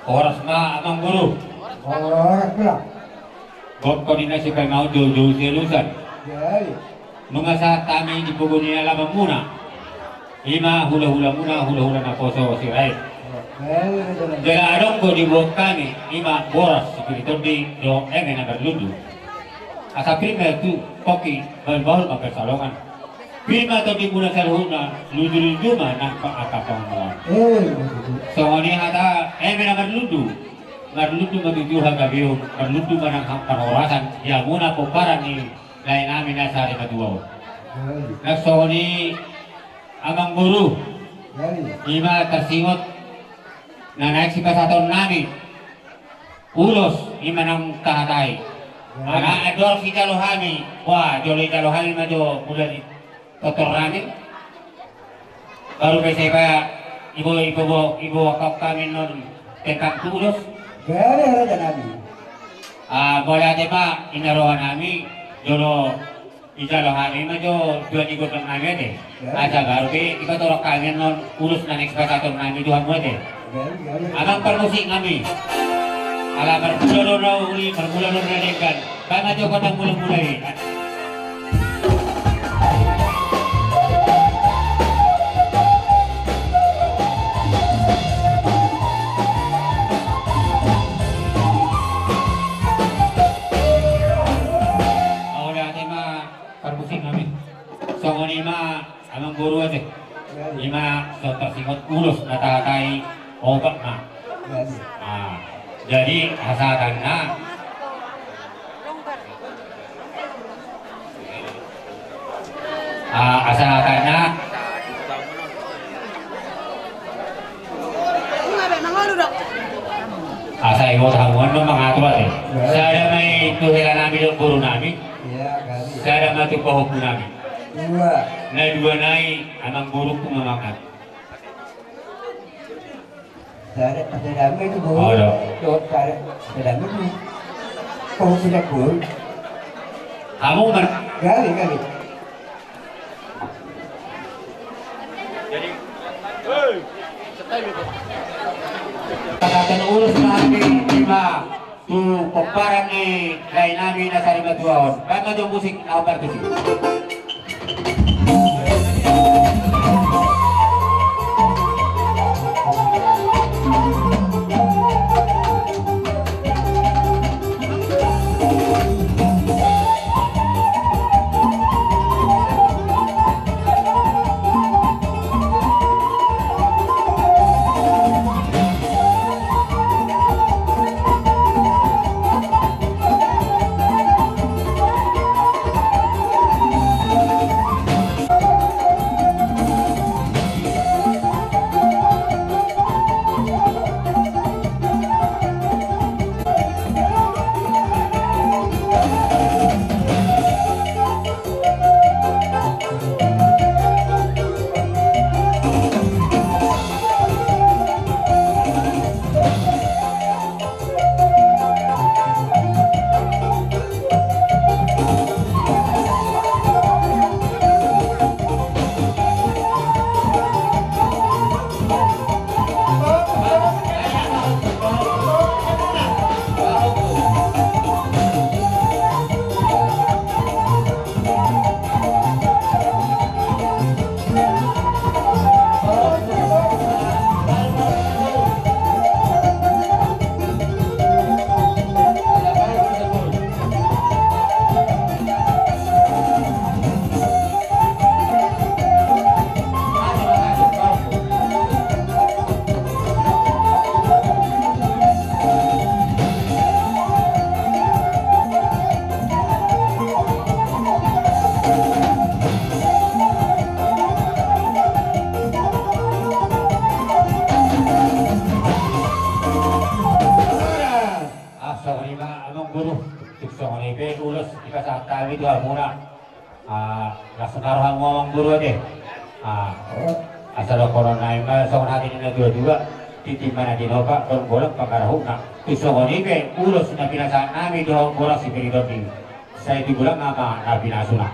Oras ma amang guru. Oras pula. God koordinasi kay mau jauh-jauh selusan. Jadi. Mengasah kami di puguni alam muna. Ima hula-hula muna hula-hula na poso sirai. Jala adong ko di buat kami ima boras spiritual di do engen na berludu. Asa primer tu koki balbal mapersalongan. Prima to di muna salhuna ludu-ludu ma nang paakapanguan. So ni hata engen na berludu. Berludu matuju hagabiyo berludu manang panorasan ya muna poparan ni lain namin na sa kadua. Nagso ni amang guru. Ima tersingot na naik si pasaton namin ulos ima ng kahatay ana ador si Jalohani wah jolay Jalohani ma jo mula di totorani baru kay saya ibu wakaf kami non tentang ulos Gari hara nabi. boleh ate ma inarohan nami jolo Jalohani ma jo dua ikut ng namin eh aja baru kay iba torok kami non ulos na next pasaton namin duha mo eh Abang permusik kami. Ala bermula uli bermula rekan. Bang aja kota mulai. Awalnya tema permusik kami. Songon ima amang guru aja. Ima sotar singot ulus natakai obat na. Jadi asalkannya asa ibu tanggungan mengatur deh. Saya may tuhilan namin yung guru namin. Saya may tukohok namin. Na dua nai anang guru ko mamakat. Ada dami itu bu, ada dami itu, kau tidak bu, kamu kan? Kali. Jadi, katakan urus nanti lima tu peparan ni lain nabi nasari batuan, bagaimana tu musik apa tu sih? itu murah. Langsung taruhan ngomong guru aja. Asal corona ini soal hati ini juga titi mana di nopa don bolak pakarahuk nak. Tusong ini ke urus na pinasa nami do bolak si peridot ini. Saya itu bulan nama nabi nasuna.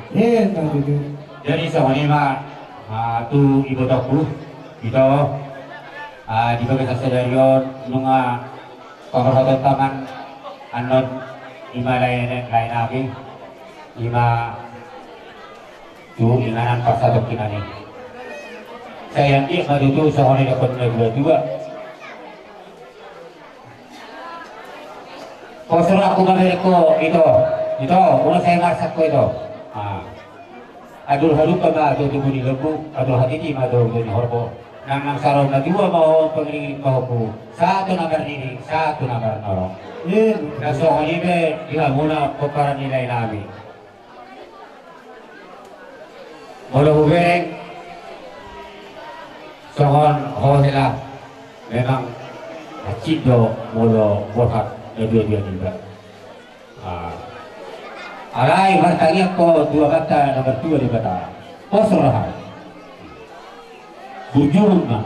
Jadi soal ini mah tu ibu tokku itu di bagian stadion nunga Pangkatong taman anon ima lain lagi ima tuh inganan pas satu kinani. Saya yang dia madu sa kanila dapat dua. Postur aku mamili ko ito, una saya masak ko ito. Adul halu pa ba ito tubuni lembu, adul hatiti madu ni horbo. Nang sarong na dua mau pengiling ko satu nagar ini, satu nagar norong. Naso kanibe dia muna peperan nilai nabi. Mula hubeng, sohon sila memang cido mula buat dua-dua juga. Alai bertanya ko dua kata nomor dua di kata posrahan bujurun na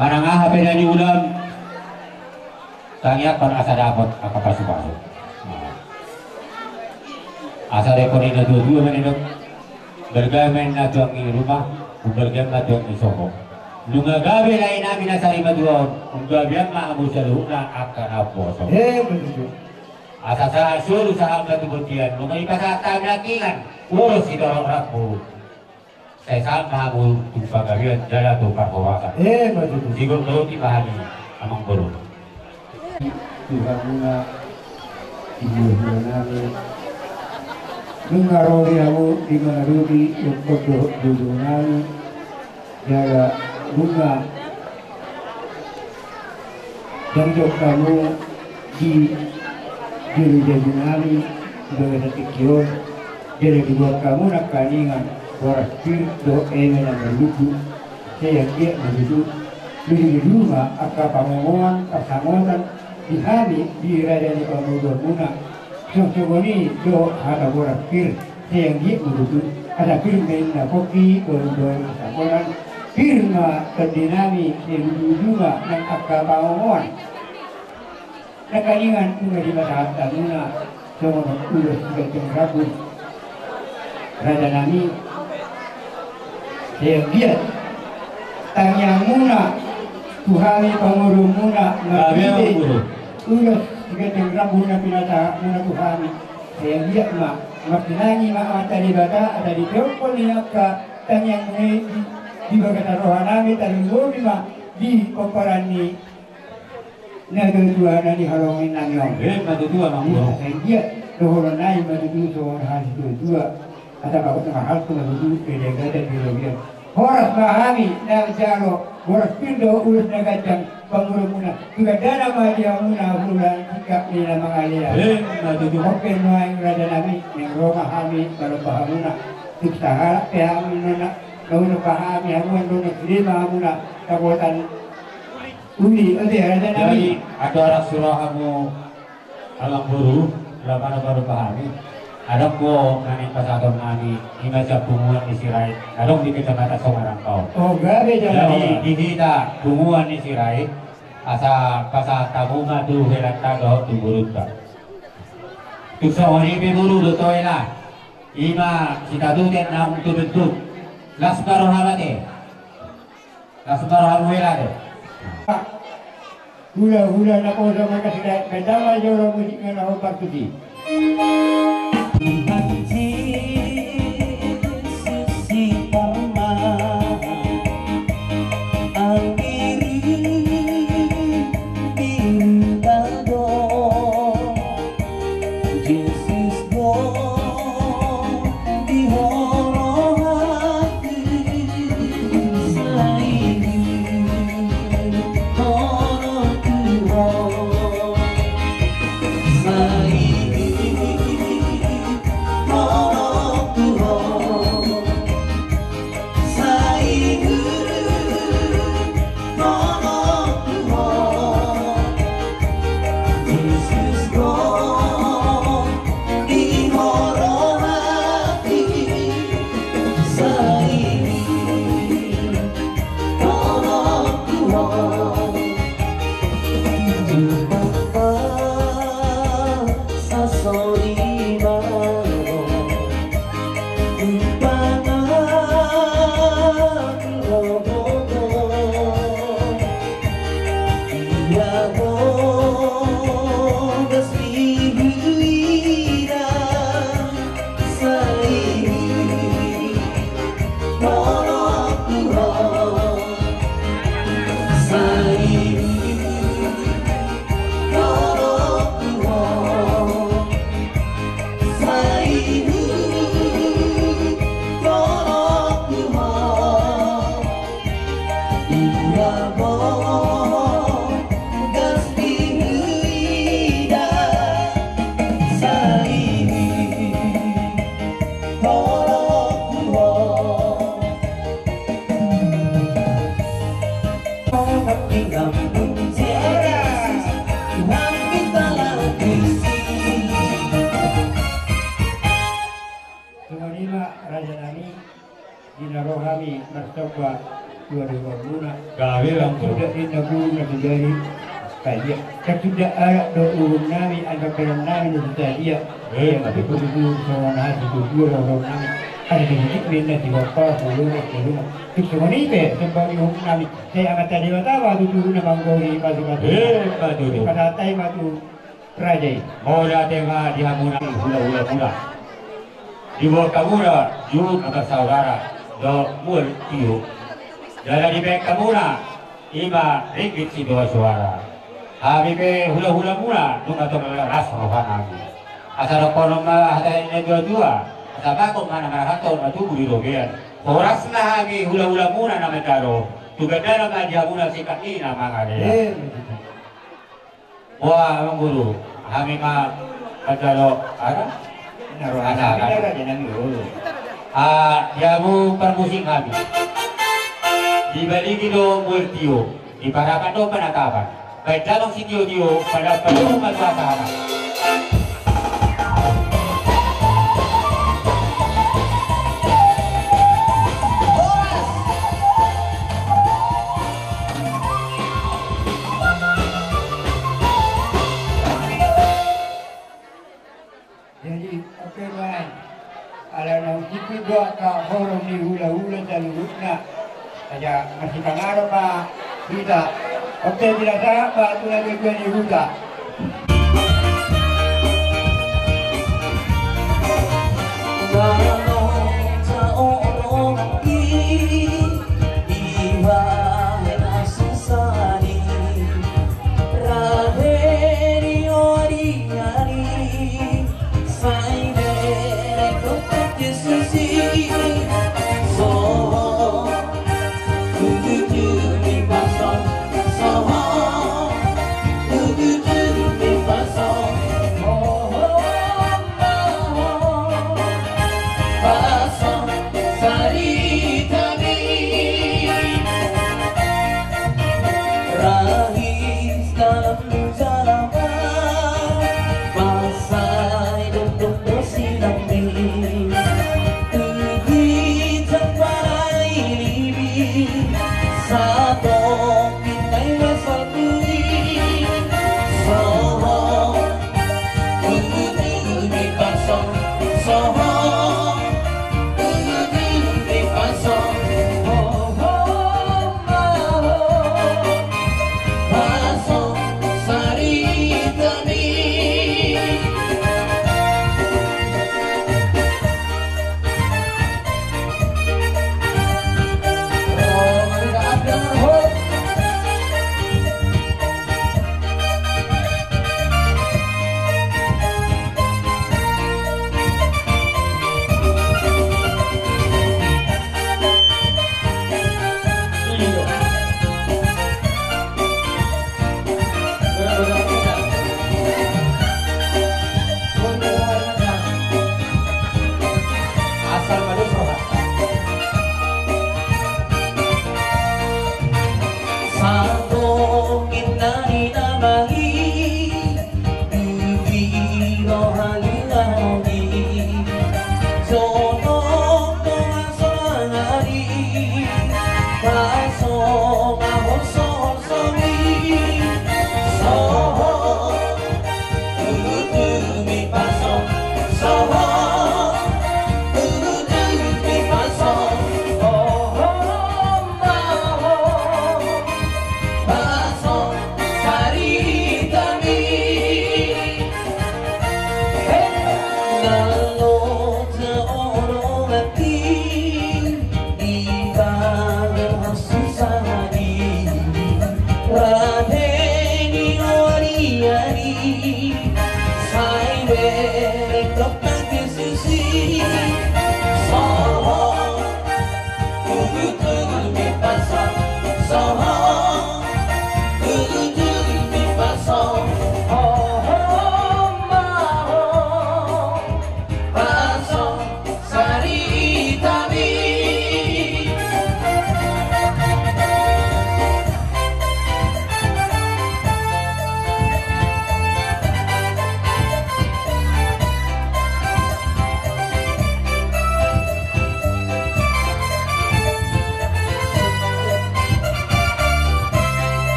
manangah beda di ulam tanya kon asa dapat apa pasu-pasu asa rekoni na dua-dua menidok bergamen na tuang di rumah bergamen na tuang di soko lunga gabi lain namin na sa lima dua gabian maamu sa luna akan aposo asa sa suruh sa hamba tubutian lunga ipasatag lakingan urus ito ang rapo saya sama mau tumpah gabian jala tukar kawasan sigur meluti bahagi amang buru Tuhan muna ibu namin mengaroli aku di mengaroli untuk dulu namin jala bunga dan jok kamu di diri namin sebagai detik kion jadi dibuat kamu nak kaningan Warasir do eme na meluku saya dia menuju di rumah akal pamongan pasangan di hari di raja di pamudor muna sosogoni do ada warasir saya dia menuju ada firman na kopi koridor pasangan firma terdinami di rumah dan akal pamongan nakalingan tunga di mata muna semua ulos sebagai rabu raja nami yang dia tanya muna Tuhani pangurung muna ngabidi ulos segating rabu na pinata muna Tuhani yang dia makinangi mata di bata ada di telepon niya ka tanya muna di bagata rohanami taling gobi di komparan ni naduduan na di halongin nanyong maduduan ang bro yang dia dohoran na yung maduduan sa halis dua ada bakit mahal ko maduduan pwede agad biologian horas mahami na jalo horas pindo ulos na gajang panguro muna juga dana madia muna bulan sikap nila mga liya open mo ang rada namin yung roma hami kalau pahamuna tuksaha pehami nuna nauno pahami hamuan nuna lima muna kabuatan uli ode rada namin ada orang surah kamu alam buru lapan baru pahami adong ko nani pasadong nani ima sa bunguan ni Sirait adong di kecamatan Songarangkau oh grabe jadi di kita bunguan ni Sirait asa pasa tabunga tu helat tago tu burut ka tu sahoni buru do toila ima kita tu ten nam tu bentuk lasbaro hamate lasbaro hamwela de hula na ko sa mga Sirait kadama joro musik na ho pagtuti Sumanima Raja Nani Dinarohami Martaba 2020 Gawilang sudah dinabu terjadi kajian sudah ada doa nami ada peran nami sudah dia tapi kudu sama nasi kudu orang nami ada sedikit benda di bawah pulau itu semua ni pe sebab hukum nami saya akan tadi tahu tu nama mangkori batu-batu pada tai batu raja mau datang di hamuna hula-hula di bawah kamura yuk atas saudara do mul tiu jalan di bawah kamura 5 ringgit si 2 suara habis pe hula-hula mula tu atau ras rohana asal konom ada dua asal kau mana kantor batu budi rogian horas nah lagi hula-hula mula nama taro tu ganda nama dia mula sikat ini nama ngade wah emang guru kami mah kalau ada ada jenang dulu jamu permusik kami dibalik itu multio dibarakan do penatapan baik dalam sitio pada penuh masalah jadi oke baik ala nang kipi gua ka horong ni hula-hula jalurutna aja masih kangarap pa kita oke tidak salah pak tu lagi gua ni huta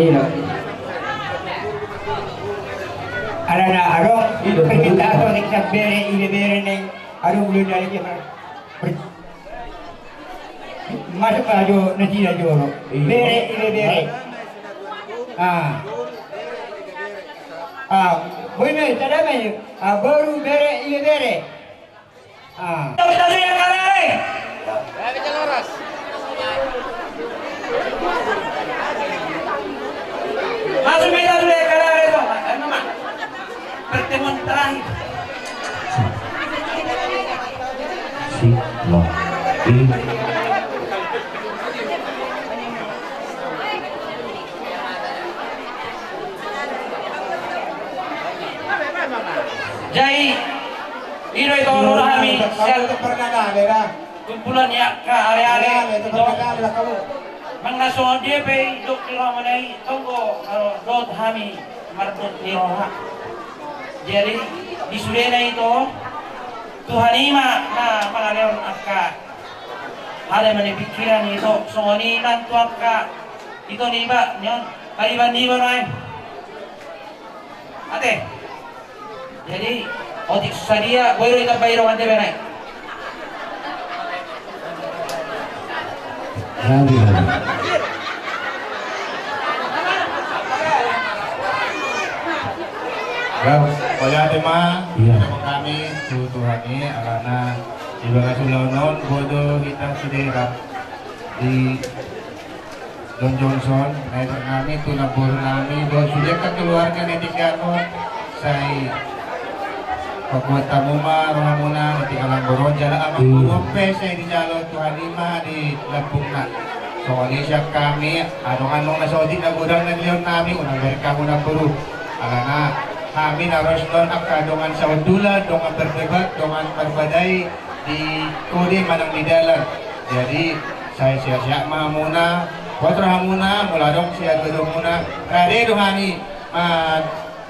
Iya. Ada na arong permintaan ko ng sabbere ilibere ng arong belum lagi masuk ajo nanti ajo bere ilibere bueno tada mayu baru bere ilibere Masuk meja dulu ya kalau itu, Mama. Pertemuan terakhir. Jadi, ini itu orang kami. Kumpulan ya ke area-area itu. Mengasong dia pe dok kilo manai tunggu kalau dot kami marbut di roha. Jadi di Sudena itu Tuhan ima na pangaleon akka ada mana pikiran itu songoni nantu akka itu nih pak nyon kaliban di mana ate jadi otik sadia boiro itu bayro ante benai Kaya tema kami Tuhani alana ibaga sulanon bodo hitang sidera di Don Johnson naik kami tu nabur kami do sudah keluarga netikanon saya pagkuat tamuma rohamuna netikalang boron jala amang burope saya di jalo Tuhani ma di Lampungna soalnya siya kami anong-anong na Saudi na gudang na liyon namin unang mereka muna puro alana kami naros doon ang kadungan sa Undula, dongan berdebat, dongan berbadai di kode manang didalan. Jadi saya siap-siap mahamuna, watra hamuna, mula dong siap gedung muna. Kade dohani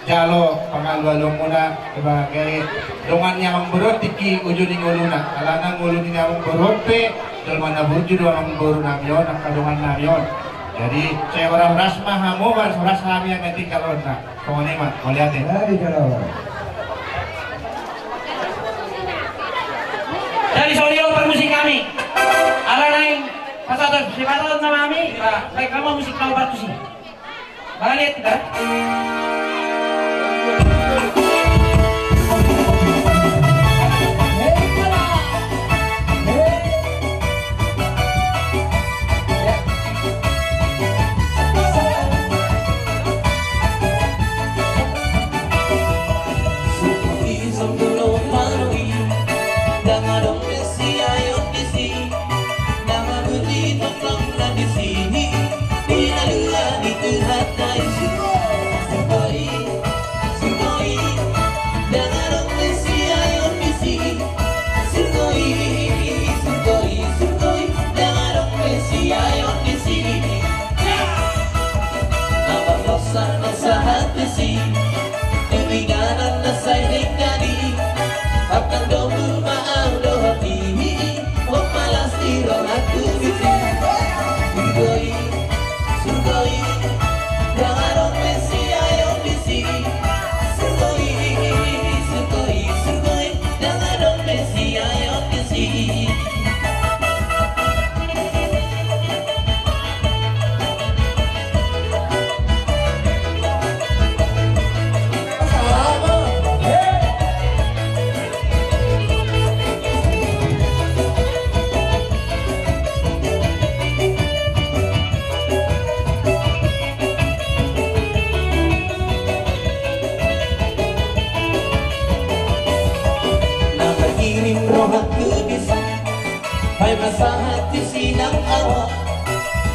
jalo pangalwalong muna sebagai dongan yang berot tiki ujung nguluna. Alana ngulun ini yang berot pe, dalman na burju doang buru namyon, ang kadungan namyon. Jadi saya orang rasmah hamu ras kami yang nanti kalau nak kau ni mat kau lihat ni. Jadi soalnya permusik kami ala lain pasal siapa nama kami baik kamu musik kau batu sih balik kita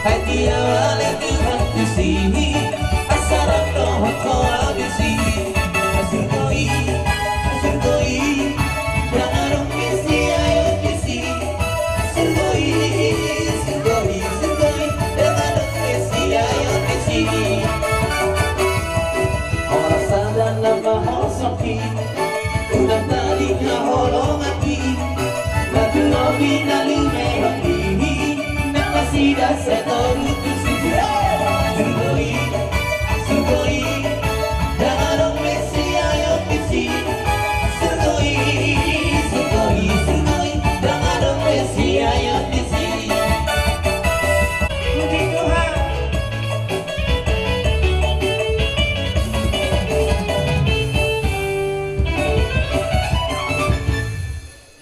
hati awalnya Tuhan kusihi asarap roh koa bisi asir koi jangan dong bisi ayo bisi asir koi jangan dong bisi ayo bisi orang sadar nama hosoki udah tadi nyaholo mati lagu lobi nalu merah ini masih dasar terlutus Sugoi jangan dong besi ayo besi Sugoi jangan dong besi ayo besi puji Tuhan.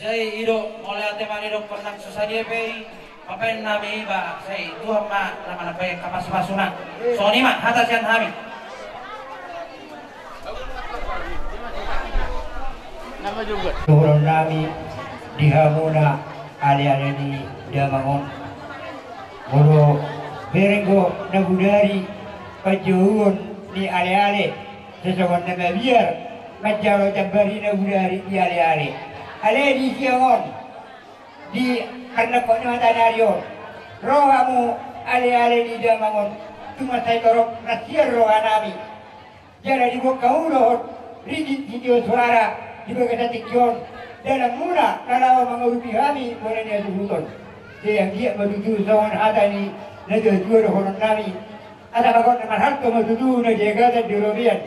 Jadi hidup mulai teman hidup pernah susah dia pe apa yang nabi ba saya Tuhan ma nama apa yang kapas pasunan so ni ma atas yang kami Nama juga. Turun nami di hamuna ali-ali di Damangon. Moro berengo nagudari pajuhun di ali-ali sesuatu nama biar majalo jambari nagudari di ali-ali. Ale di siangon di karena kau ni mata nario rohamu ali-ali di Damangon cuma saya torok nasiar roha nami. Jadi di kau roh rigid video suara di bagian tikyon dalam mula kalau mengurupi kami boleh dia suhuton dia dia menuju zaman ada ni negara dua orang kami ada bagian nama harta menuju negara di Robian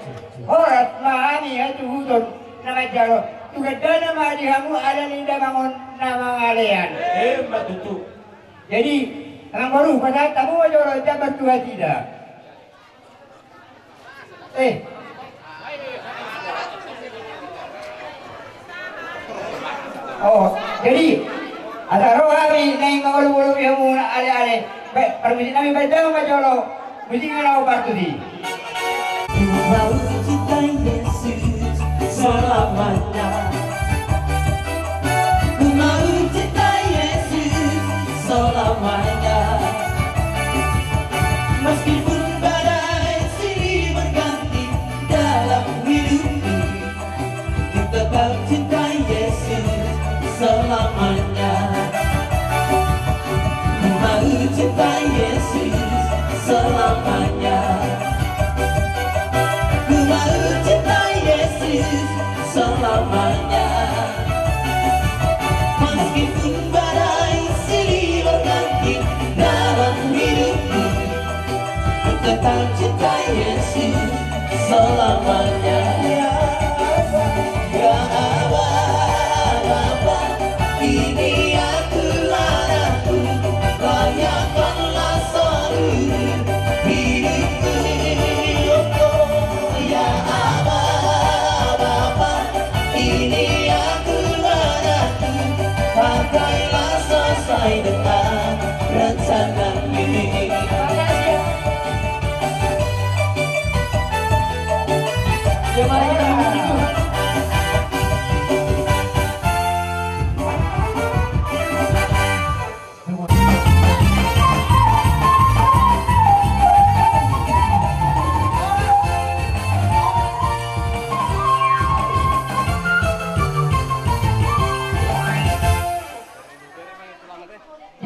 orang mahami itu suhuton nama jalo tugas dana mahdi kamu ada ni dah bangun nama alian betul jadi orang baru pasal tamu aja orang jabat tua tidak oh, jadi ada roh kami naik malu-malu yang muna ale-ale. Baik, permisi kami baca lo, mesti ngarau partu di. Mau cintai Yesus selamanya. Ku mau cintai Yesus selamanya. Meskipun badai silih berganti dalam hidupku, ku tetap cintai Yesus selamanya. Ku mau cintai Yesus selamanya. Ku mau cintai Yesus selamanya. Meskipun badai silih berganti dalam hidupku, ku tetap cintai Yesus selamanya. Ya Bapa, ini aku anakku, layakkanlah seluruh hidupku. Ya Bapa, ini aku anakku, pakailah sesuai dengan rencana-Mu.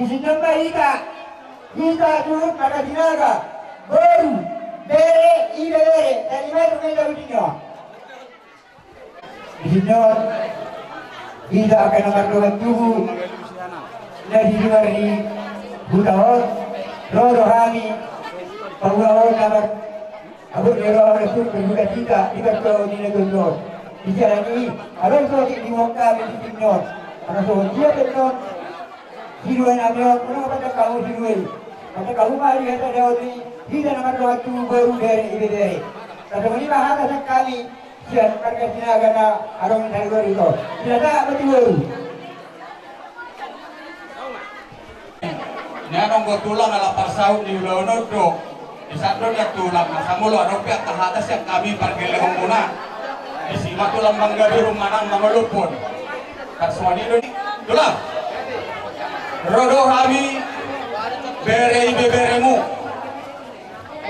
Disembah kita turut pada dinaga baru bere dari mana kita ujinya. Disembah kita akan mengaturkan tubuh dari luar di Budahon, rohani, pengawal nama Abu Nero Rasul berbuka kita di berkau di negara. Di jalan ini harus soal di muka di Timor, harus soal dia benar. Hidupan ambil pernah pada kamu hidup, pada kamu mari kata Daudi, kita nama waktu baru dari ibadai. Kata ini bahasa kami siap karena sinaga na arong nalur itu. Tidak ada betul. Nanong ko tulang ala pasaw ni Ulonod do. Isa do na tulang masamulo ano pia tahatas yang kami pargelehong muna. Isima tulang manggabi rumanang mamalupon. Kaswani do tulang. Rodo kami berei beberemu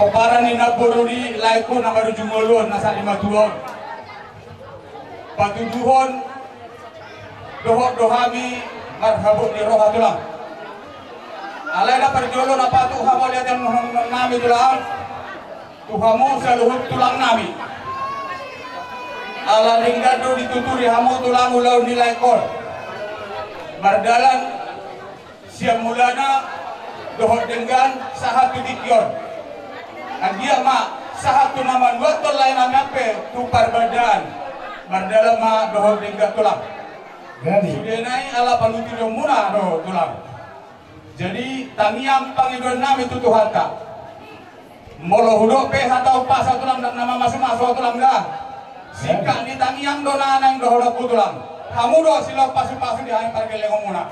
Oparan ni naboruni laiku na marujungolon nasa 5 tuon. Patuduhon dohok dohami marhabut di roh tulang. Alai na perjolo na patu hamo lihat yang nami tulang. Tuhamu saluhut tulang nami. Ala linggado dituturi hamo tulang ulau nilai kor. Mardalan siang mulana dohok denggan sahat pitikyor. Dia ma sahatu nama dua tol lain nape tupar badan mardalam ma dohol dengga tulang. Sudah naik ala paluti muna do tulang. Jadi tangiam pangidon nami itu Tuhan tak. Molo hudok pe hatau pasal tulang dan nama masuk tulang dah. Sika di tangiam do nanang dohol tulang. Kamu do sila pasu-pasu di hang pargele muna.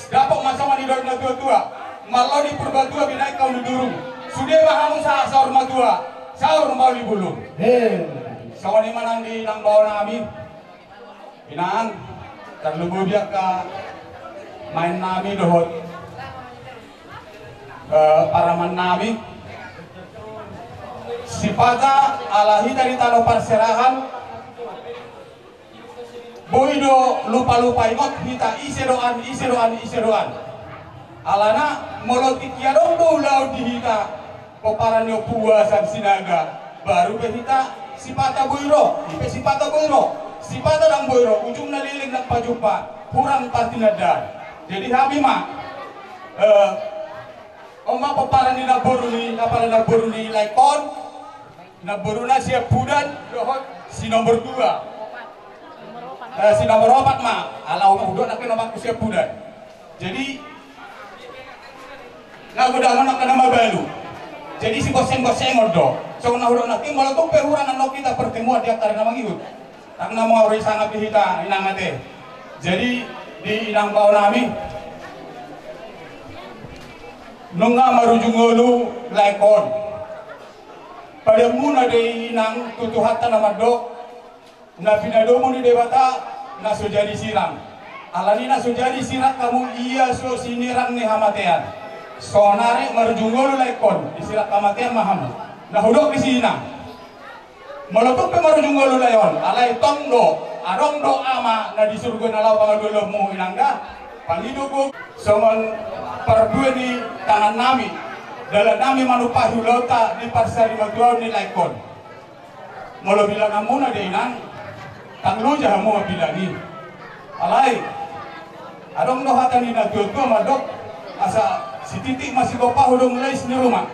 Dapat masa mani do na tua-tua. Malo di purbatua binai kau dudurung. Sudah bahamu sahur matua, sahur mau dibulung. Sawani manang di nang bawa nami, binaan terlubu biak ke main nami dohot, paraman nami. Sipata alahi dari tanah perserahan, boido lupa ingot hita isedoan. Alana molotik ya dong ulau dihita. Poparanyo puasan sinaga baru behita sipata boiro sipata dang boiro ujung naliling ng pajupa kurang patinada jadi habi ma oma poparan ni naboru ni laikon naboru na siya pudan dohot si nomor 2 si nomor 4 ma ala oma hudon akin nomor siya pudan jadi nagudangan nak nama balu. Jadi si goseng-goseng ordo. So nahurang natin malah tuh pehuran ano kita pertemuan di akar namang iut. Tak na mga sangat dihita inangate. Jadi di inang bawah nami nunga marujungolu laikon. Pada muna de inang tutuhatan namado na pinadomo ni dewata na sujadi siram. Alani na sujadi sirat kamu iya so sinirang ni hamatean. Sonare marujungolo laikon disirat kamatian maham nahudok di sina molotok pe marujungolo layon alai tongdo adong do ama na di surga nalau pangadulo mu inangga pangidugo somon parbue di tangan nami dalam nami manupahi lauta di parsari magduaw ni laikon molo bilang amuna de inang tanglo jahamu bilani alai adong do hatani na tuwa madok asa si titik masih bapak hudung lais di rumah.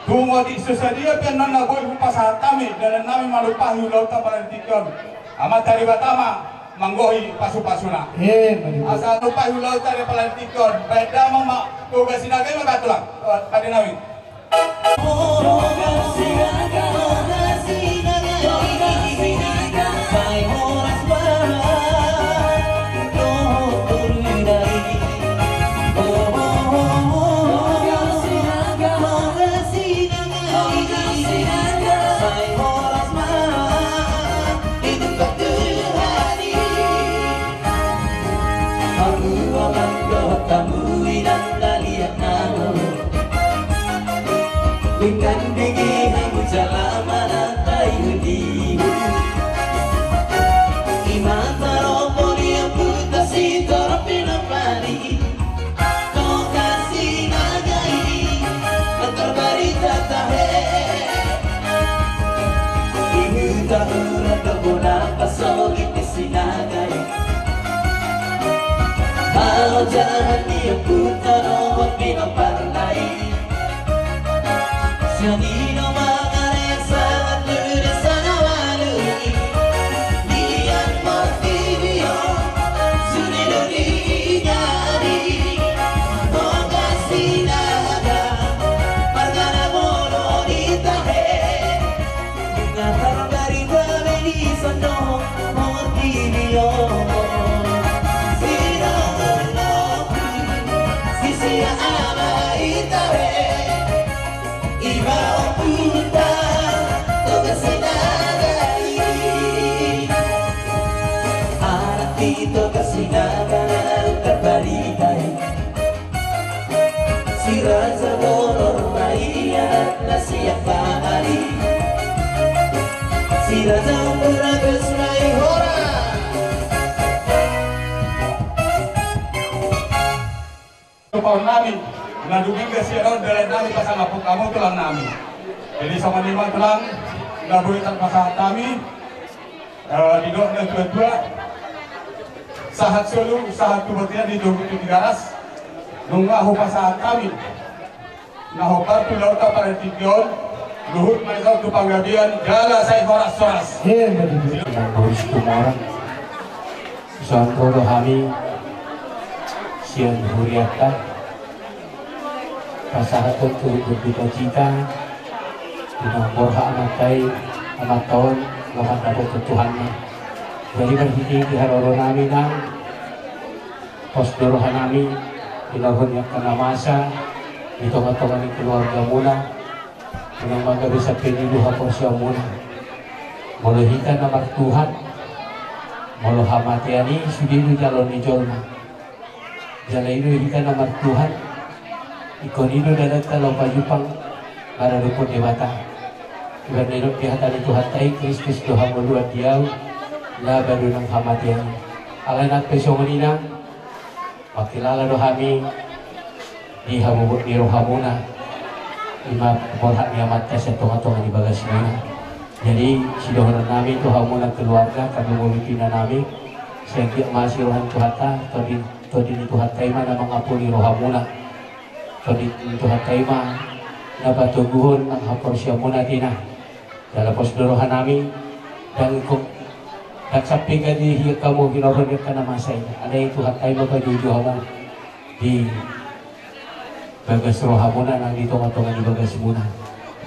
Tunggu di sesadia pianan nagoy hupas hatami dalam nami malupahi lauta palantikon. Amat dari batama manggohi pasu-pasuna. Asa lupahi lauta di palantikon. Beda mama tugas sinagay magatulang. Pada nawi. Dengan dingin jalan rantai hidup iman taropo dia putar si toropi napari kau kasih nagai terbarita tahe ibu tahura kebuna pasol itu sinagai mau jalan dia putar toropi napari Janino mangaret sangat ludes sana walui Lian motivio Sunido dinyari Mokasi naga Margana mono ditahe Ngatar dari baweli sono motivio Sino siapa hari si raja meraga sunai hora Pahun nami, nadugin ke siaran dari nami pasang apuk kamu tulang nami. Jadi sama lima tulang, ngabulitan pasang kami. Di dok dan dua sahat solu, sahat kubatian di 23 garas. Nunga hupa sahat kami. Nah hopar tu lauta para tigion, luhut maizau tu panggabian, jala saya horas-horas. Yang harus kumarang Santoro kami siang huriata pasahat untuk berduka cita dengan borha anak tahun lawan dapat ketuhannya. Jadi berhenti di haroro nami nang posdorohan nami ilahun yang kena masa di tengah-tengah keluarga muna dengan mangga bisa penilu haposya muna molohikan nama Tuhan molo hamatiani sudiru jalon ni jolma jalan ini hikan nama Tuhan ikon itu dalam kalau pajupang para rukun dewata ibadah hidup di hati Tuhan tai Kristus Tuhan meluat dia lah baru nang hamatiani alanak pesonganina makilala dohami di hamubut di rohamuna lima borhak niamatnya setong-tong di bagas mana. Jadi sidohana nami itu hamuna keluarga kami memipina nami sehingga masih rohan tuhata todi Tuhan taima na mangapuli rohamuna todi Tuhan taima na batuguhon ang hapor siya muna tina dalam posdorohan nami dan kung nagsapi ka di hiya kamu ginoron ka na masay ada yung Tuhan taima pa jujuha mo di bagas rohamuna nang dito ngatongan di bagas muna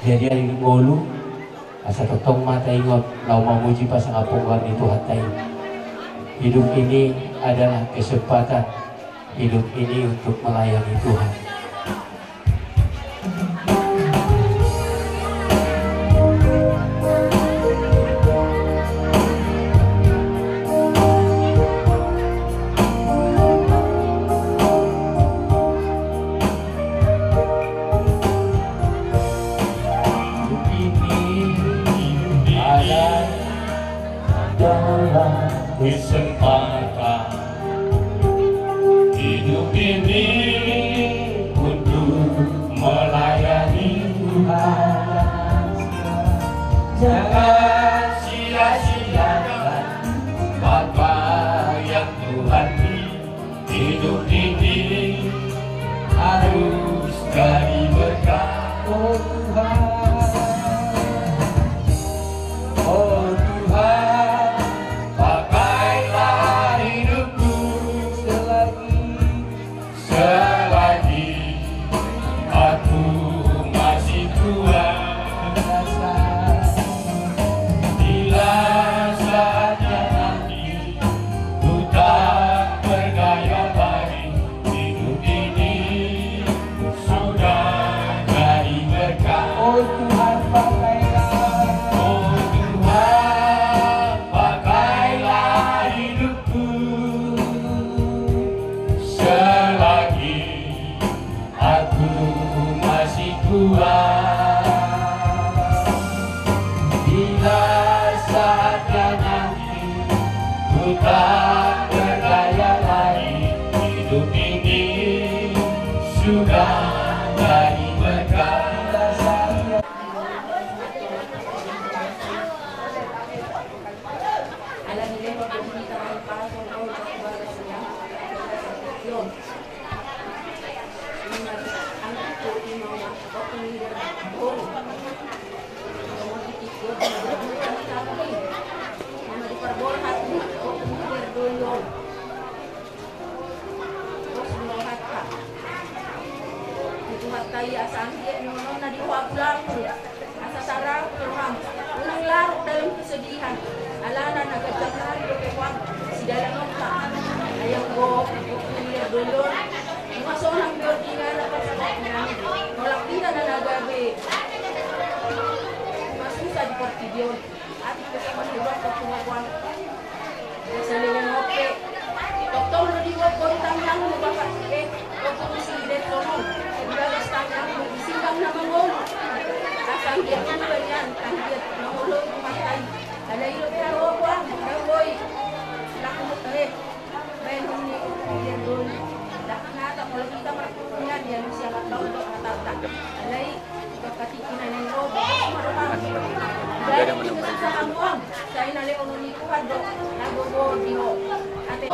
jadi ada yung ngolu asa totong mata ingot lau mamuji pasang apungkan itu hatai hidup ini adalah kesempatan hidup ini untuk melayani Tuhan. Kesempatan hidup ini untuk melayani Tuhan. Jangan sia-siakan apa yang Tuhan beri. Hidup ini harus jadi berkat. Oh Tuhan, oh Tuhan, pakailah hidupku selagi aku masih kuat. Bila saatnya nanti ku tak berdaya lagi, hidup ini sudah jadi berkat. Oh Tuhan, pakailah, oh Tuhan, pakailah hidupku selagi aku masih kuat. Bila saatnya nanti ku tak berdaya lagi, hidup ini sudah jadi berkat. Dalam kesedihan, alana nagagdakari kewang si dalam nokta ayang go kulir dolor masonang berdingan apa saja nolak tidak na nagabe masusa di partidion ati kesama hebat ketuan salingan oke doktor lo diwat kontang yang mo bapak doktor si det kono biagas tanyang mo isigang na mangol Asal dia kan berian, kan dia mengulo kumatai. Ada ilo pero ko ang boy. Lakumot benong ni dia dun. Nata kalau kita melakukannya dia siya tahu kata. Alay katikinan ng robo. Dahil kita sa kamuang, sa inali ni kuhado, nagogo diho. Ate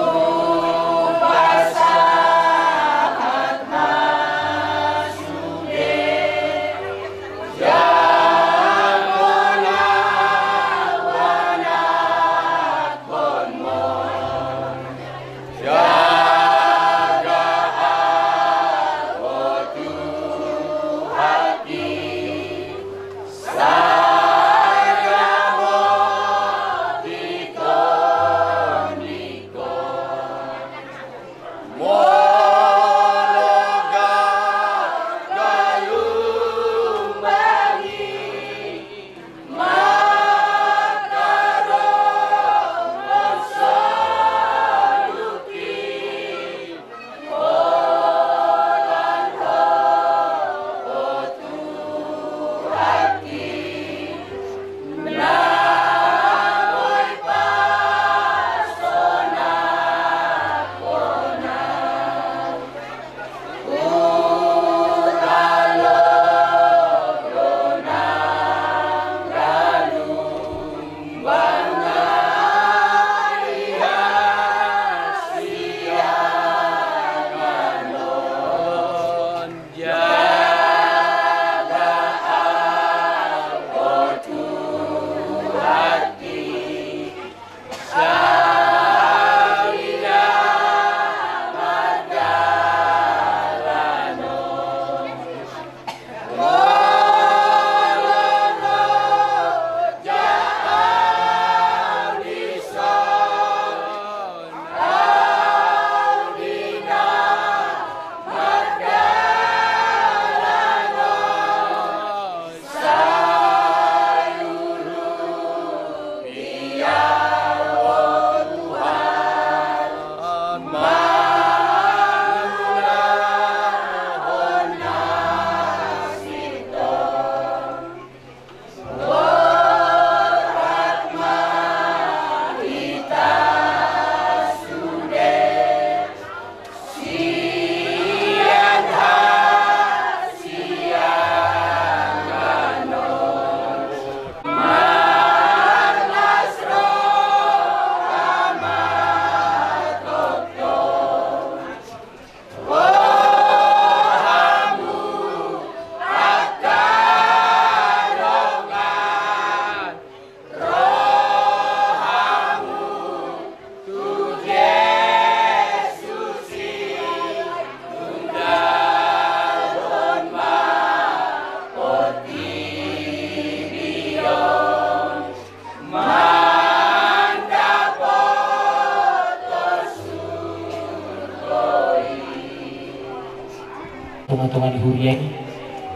tungan-tungan hurieng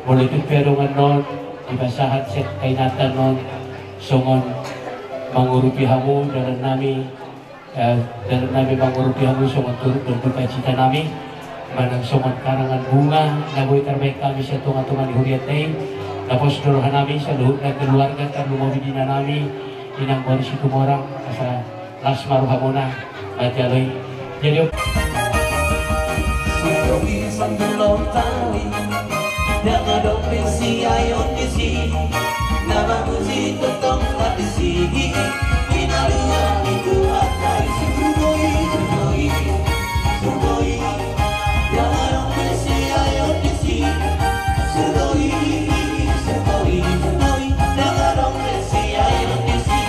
mulai itu perungan non dibasahan set kainatan non songon mengurupi hamu dalam nami mengurupi hamu songon turut dan duka cita nami manang songon karangan bunga nagoy terbaik kami sa tungan-tungan hurieng tay tapos dorohan nami sa luhut na keluarga kan lumabidina nami inang baru situ morang sa lasmar hamuna mataloy jadi Mandulong tali Dengan dompesi ayon disi Nama musi tetong katisi Inaluan itu atai Sugoi, sugoi, sugoi Dengan dompesi ayon disi Sugoi, sugoi, sugoi Dengan dompesi ayon disi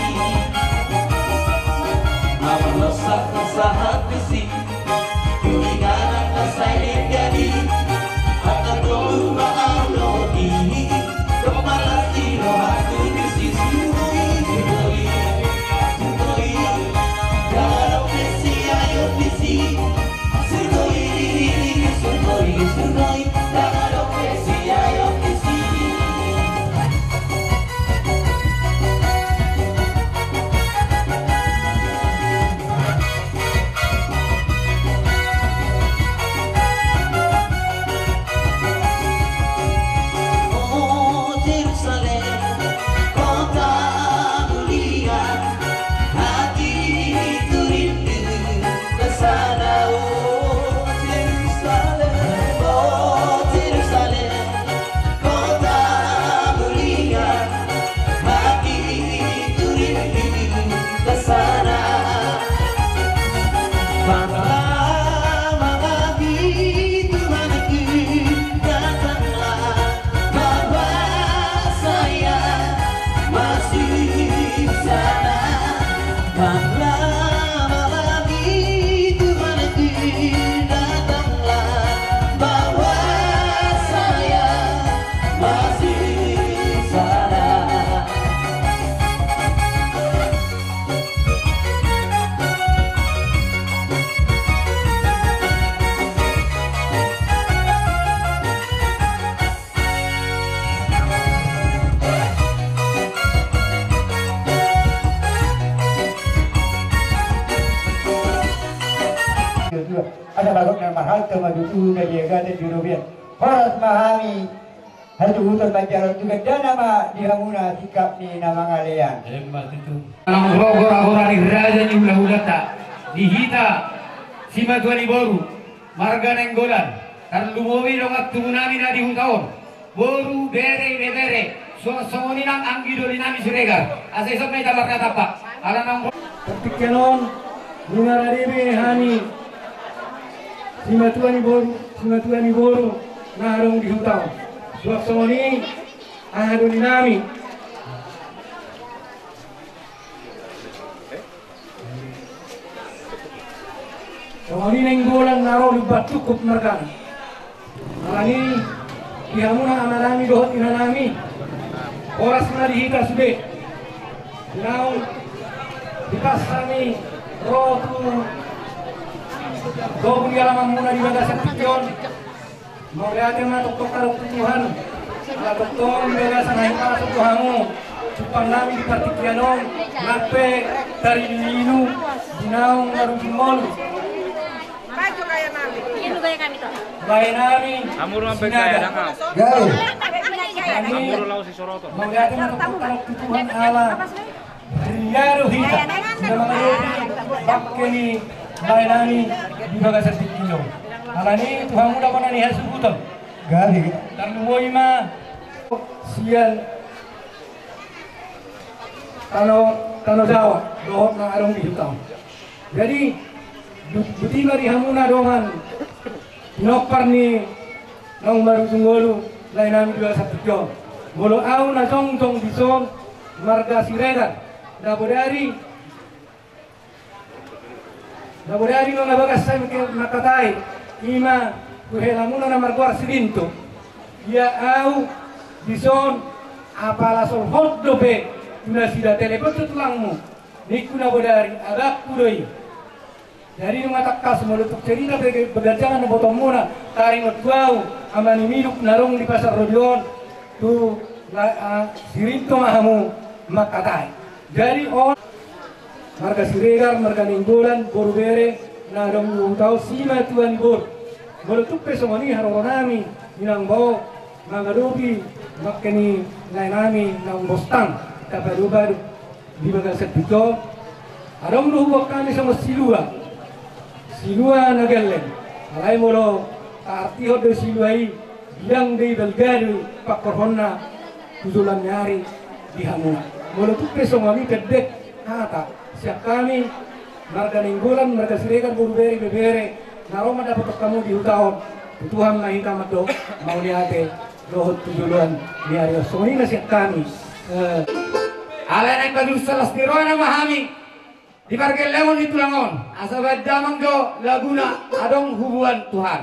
Nama losak kesahat disi Kuninganan kasai jadi akan berubah alodi kemalas di rohaku di sisi sugoi sugoi jangan obsesi ayo disi sugoi sugoi sugoi jangan obsesi ayo disi ada bagok na mahal kemadutu na diaga dan jurubian horas mahami hatu hutan bajaran juga dan nama dihamuna sikap ni nama ngalean Ang gora-gora ni raja ni ulah-ulah dihita sima tuan boru marga nenggolan tarlumowi dong at tumunami na dihutaon boru bere so nang anggi do dinami siregar asa isap na itabar na tapak ala nang ketikyanon nungararibe hani sima tuan boru narong dihutaon suak soni ahado dinami Soni nenggolan naro libat cukup mereka. Alani dihamuna amalami dohot inanami. Oras na dihita sude. Now dipas kami rotu. Dobung yalaman muna di bagasan tikyon. Mau lihatin na tok karok Tuhan. Ala doktor di bagasan hingga sa Tuhanmu. Supang nami di partikyanon. Nape dari linu. Dinaong narujimol. Baik nami. Amur sampai kaya dangkal. Amur lau si Soroto. Mengatakan untuk Tuhan Allah. Riyaru hita. Sudah mengerti. Bakeni baik nami di bagasan tikino. Alani Tuhan muda mana nih hasubutan. Gali. Dan lumoi ma sial. Tano Jawa. Dohot na arong dihutang. Jadi buti bari hamuna dongan nopar ni nong baru sunggolu lain nami 212 bolo au na tong bison marga siregar dabodari no nabagas sa makatai ima kuhelamuna na marguar silinto ya au bison apala sol hoddo be tuna sida telepotut langmu nikuna bodari agak kudoi. Dari nung atakkas menutup cerita begajangan botong muna taring otwau amani miduk narong di pasar Rodion tu sirinto mahamu makatai. Jadi on marga siregar marga ninggolan boru bere narong utau sima tuan bor menutup pesomani haroronami minang bau magadobi makeni lainami nang bostang kapadubar di bagasan pito adong luhuk kami sama Silua nagalen, alai molo arti hodo siluai yang di belgadu pakorhonna tujulan nyari di hamuna. Molo tupe somali kedek hata siap kami marga ninggolan marga siregar buru bebere naroma dapat kamu di hutaon Tuhan na hita mado mau liate dohot tujulan nyari somali na siap kami. Alai nang badul salas dirona mahami. Di parkir lemon itu langon, asal damang do laguna adong hubungan Tuhan.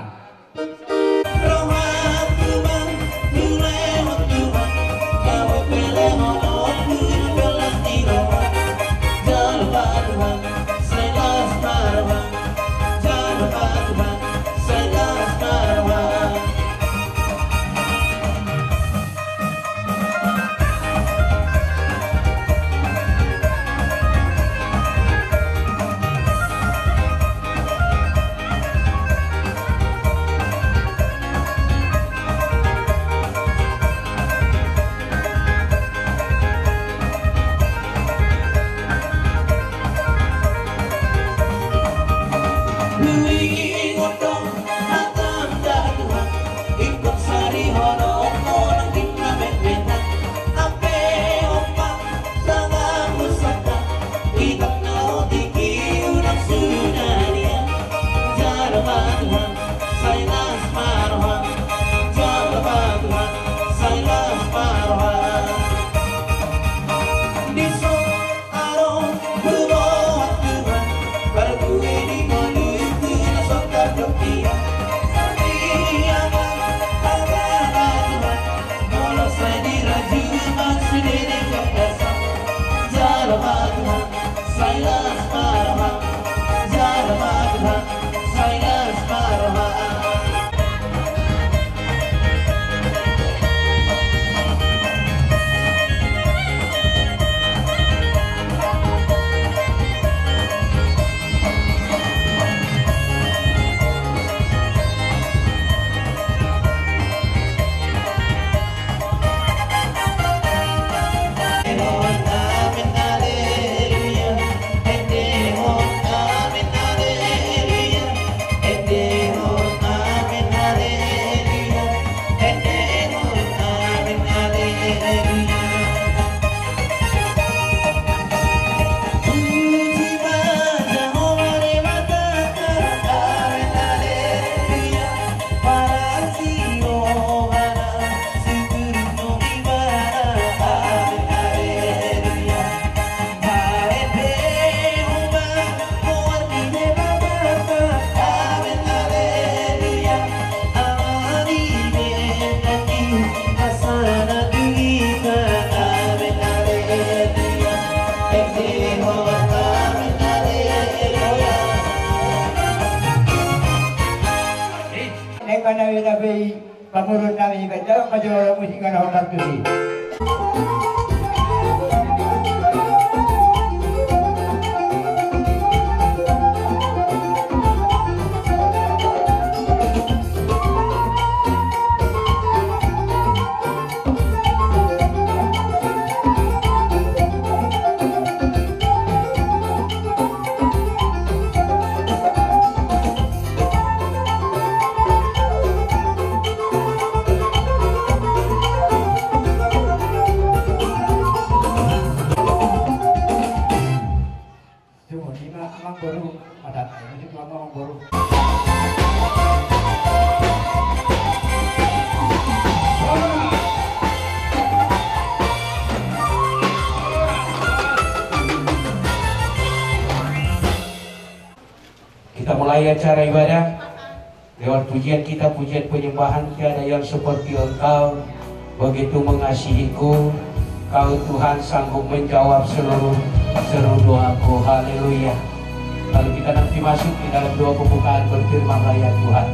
namin na may pamurod namin iba. Dapat majorong musika na hotak tuloy. Kita mulai acara ibadah lewat pujian kita, pujian penyembahan. Tiada yang seperti Engkau, begitu mengasihiku. Kau Tuhan sanggup menjawab seluruh doaku. Haleluya. Lalu kita nanti masuk di dalam doa pembukaan, berfirman ya Tuhan.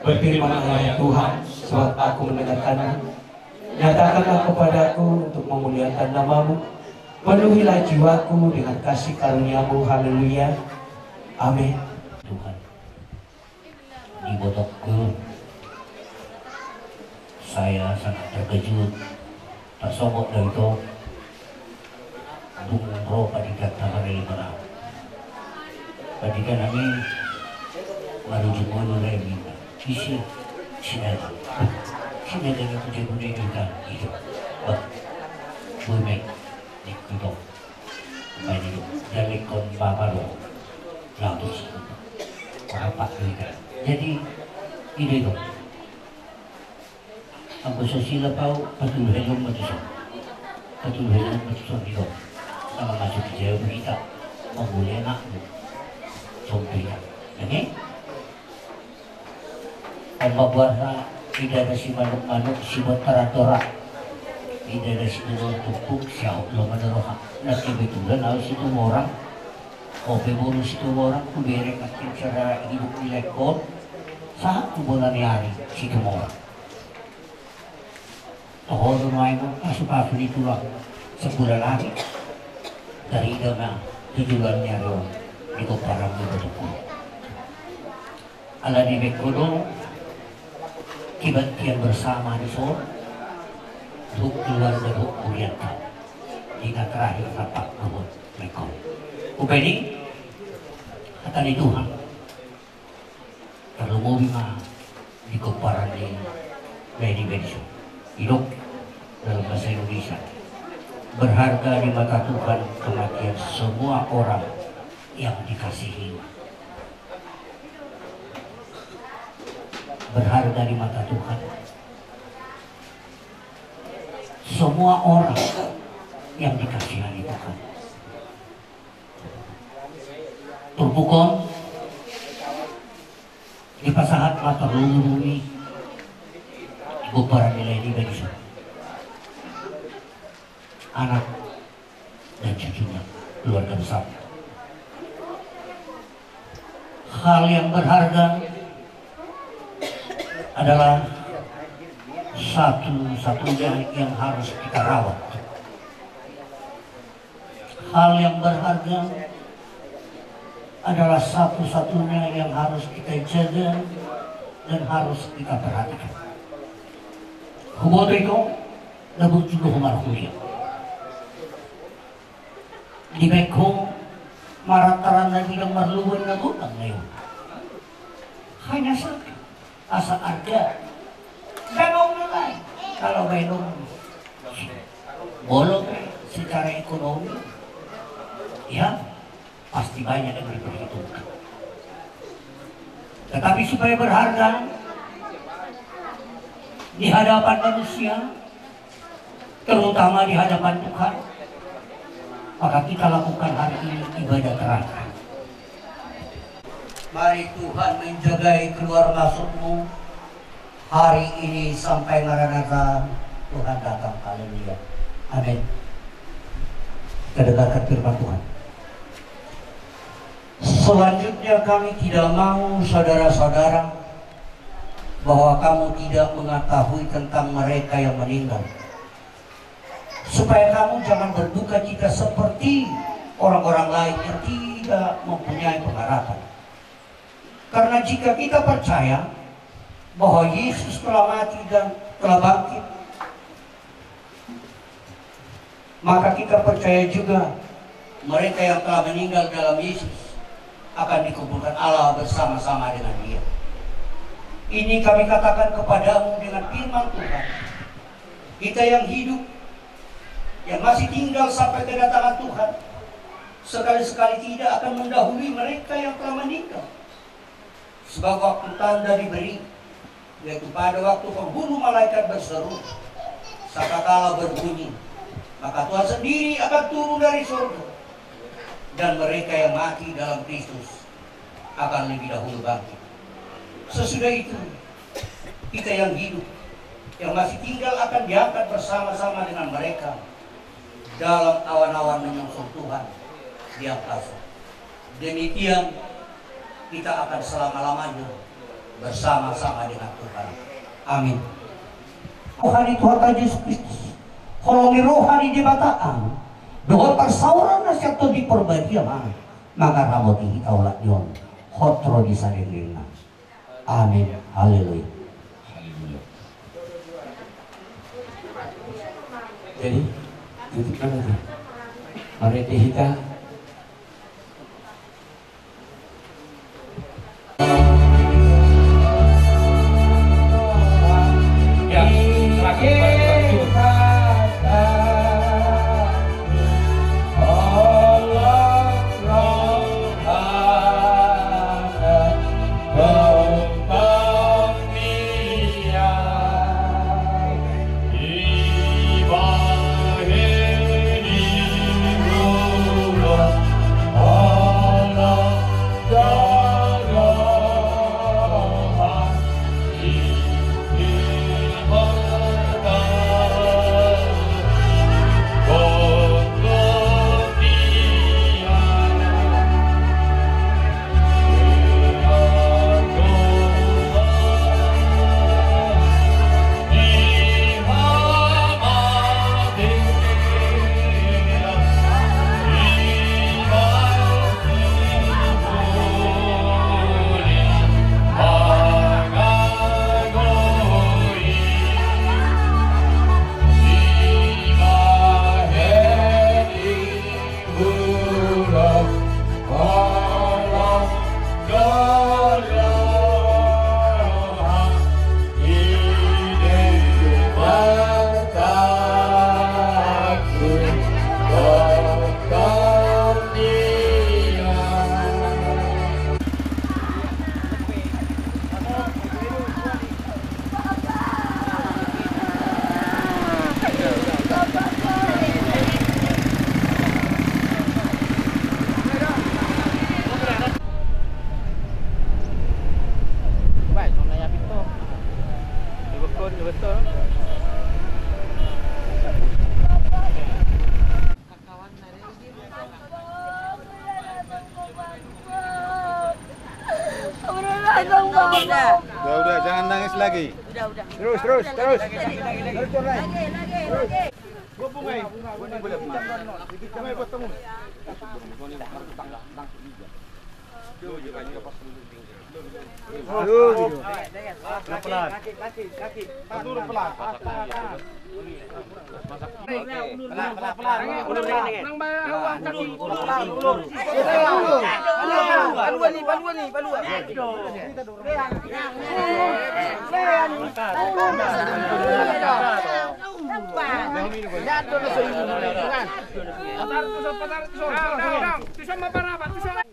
Berfirmanlah Tuhan, sebab aku mendengarkanmu. Nyatakanlah kepadaku untuk memuliakan nama-Mu. Penuhilah jiwaku dengan kasih karunia-Mu. Haleluya. Amin. Tuhan, di botakku saya sangat terkejut, tak sombong dari itu. Bung padikan tamari mana? Padikan kami menuju mana lagi? Isi siapa? Sini dengan puji-puji kita itu. Bumi di kudong, bayi itu dari kon babalo, lalu apa kita? Jadi ini itu. Ang sila pau patuloy ng matusok. Patuloy ng matusok ito. Ang mga sukisiyaw kita. Paguli na mo. Sumpi ka. Okay? Ang mabara, tidak ada si manuk-manuk, si batara-tora. Tidak ada si tukuk, si lo manaroha. Nakibitulan ako si tumorang. Kopi bulu si tumorang. Kuberek at cara hidup nilekot. Saan ko ba nangyari si tumorang? Ako naman mo, kaso dito lang sa bulalaki. Dari daw na tujuan niya rin. Di ko parang dito ko. Ala ni Mekono, kibatian bersama di Sol, untuk keluar dari Oriental. Hingga terakhir rapat menurut Mekono. Upeni, kata ni Tuhan, kalau mau bima di koparan di Lady Benson. Hidup dalam bahasa Indonesia, berharga di mata Tuhan kematian semua orang yang dikasihi. Berharga di mata Tuhan semua orang yang dikasihi Tuhan. turpukon di pasahat matur lulungi ibu para nilai di bagi anak dan cucunya keluarga besar. Hal yang berharga adalah satu-satunya yang harus kita rawat. Hal yang berharga adalah satu-satunya yang harus kita jaga dan harus kita perhatikan. Hubotriko labut juga humar hulia. Di Bekong marataran na bilang marluwan na utang ngayon. Hanya satu asa arga danong na lang. Kalau mayroong bolong secara ekonomi, ya pasti banyak yang diperhitungkan. Tetapi supaya berharga di hadapan manusia, terutama di hadapan Tuhan, maka kita lakukan hari ini ibadah terakhir. Mari Tuhan menjagai keluar masukmu hari ini sampai Maranatha Tuhan datang. Haleluya. Amin. Kita dengarkan firman Tuhan. Selanjutnya kami tidak mau saudara-saudara bahwa kamu tidak mengetahui tentang mereka yang meninggal, supaya kamu jangan berduka cita seperti orang-orang lain yang tidak mempunyai pengharapan. Karena jika kita percaya bahwa Yesus telah mati dan telah bangkit, maka kita percaya juga mereka yang telah meninggal dalam Yesus akan dikuburkan Allah bersama-sama dengan Dia. Ini kami katakan kepadamu dengan firman Tuhan. Kita yang hidup, yang masih tinggal sampai kedatangan Tuhan, sekali-sekali tidak akan mendahului mereka yang telah meninggal. Sebab waktu tanda diberi, yaitu pada waktu penghulu malaikat berseru, sakakala berbunyi, maka Tuhan sendiri akan turun dari surga, dan mereka yang mati dalam Kristus akan lebih dahulu bangkit. Sesudah itu, kita yang hidup, yang masih tinggal akan diangkat bersama-sama dengan mereka dalam awan-awan menyongsong Tuhan di angkasa. Demikian kita akan selama-lamanya bersama-sama dengan Tuhan. Amin. Rohani Tuhan Yesus Kristus, kalau rohani di bataan, doa persauran nasihat to di perbagian maka ramoti taulat yon hotro di sarinina. Amin. Haleluya. Jadi tutupkan aja. Mari kita ya terakhir Ibadah lagi. Udah. Terus. Lagi.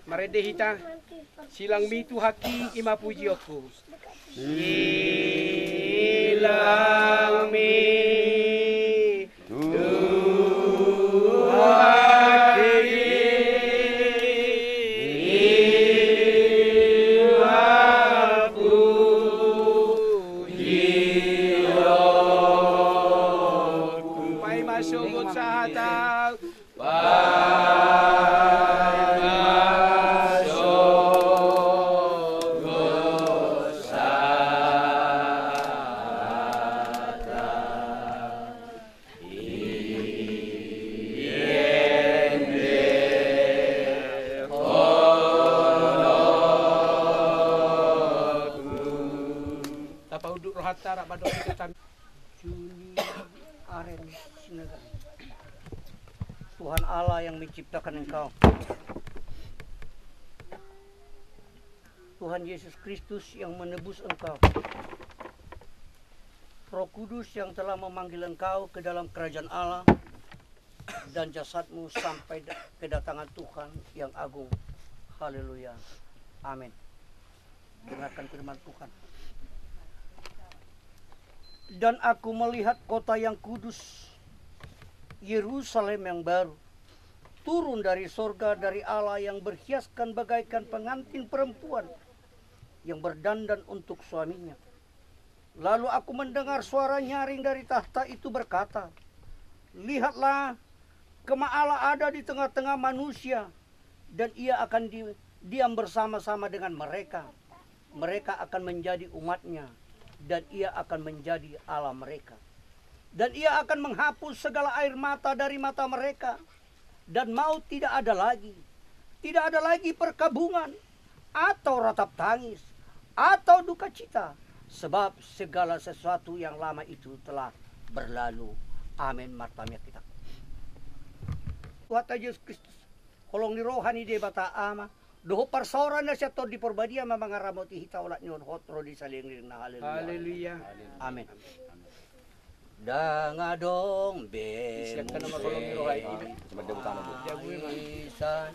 Marede hita silang mitu haki ima puji aku. Silang mitu haki ima puji aku. Pai masuk sahata. Tuhan Allah yang menciptakan engkau, Tuhan Yesus Kristus yang menebus engkau, Roh Kudus yang telah memanggil engkau ke dalam kerajaan Allah, dan jasadmu sampai kedatangan Tuhan yang agung. Haleluya. Amin. Dengarkan firman Tuhan. Dan aku melihat kota yang kudus, Yerusalem yang baru, turun dari sorga dari Allah yang berhiaskan bagaikan pengantin perempuan yang berdandan untuk suaminya. Lalu aku mendengar suara nyaring dari tahta itu berkata, lihatlah, Kemah Allah ada di tengah-tengah manusia, dan ia akan diam bersama-sama dengan mereka. Mereka akan menjadi umatnya, dan ia akan menjadi Allah mereka. Dan ia akan menghapus segala air mata dari mata mereka. Dan maut tidak ada lagi. Tidak ada lagi perkabungan, atau ratap tangis, atau duka cita. Sebab segala sesuatu yang lama itu telah berlalu. Amin. Martamia kita. Tuhan Yesus Kristus, kolong ni rohani de bata ama. Doho parsaura na siya to di porbadia mamangaramoti hitawlat nyon hotro di saling na haleluya. Amin. Dangadong bemusen dangadong bemusen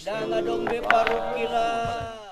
Dangadong be parukila.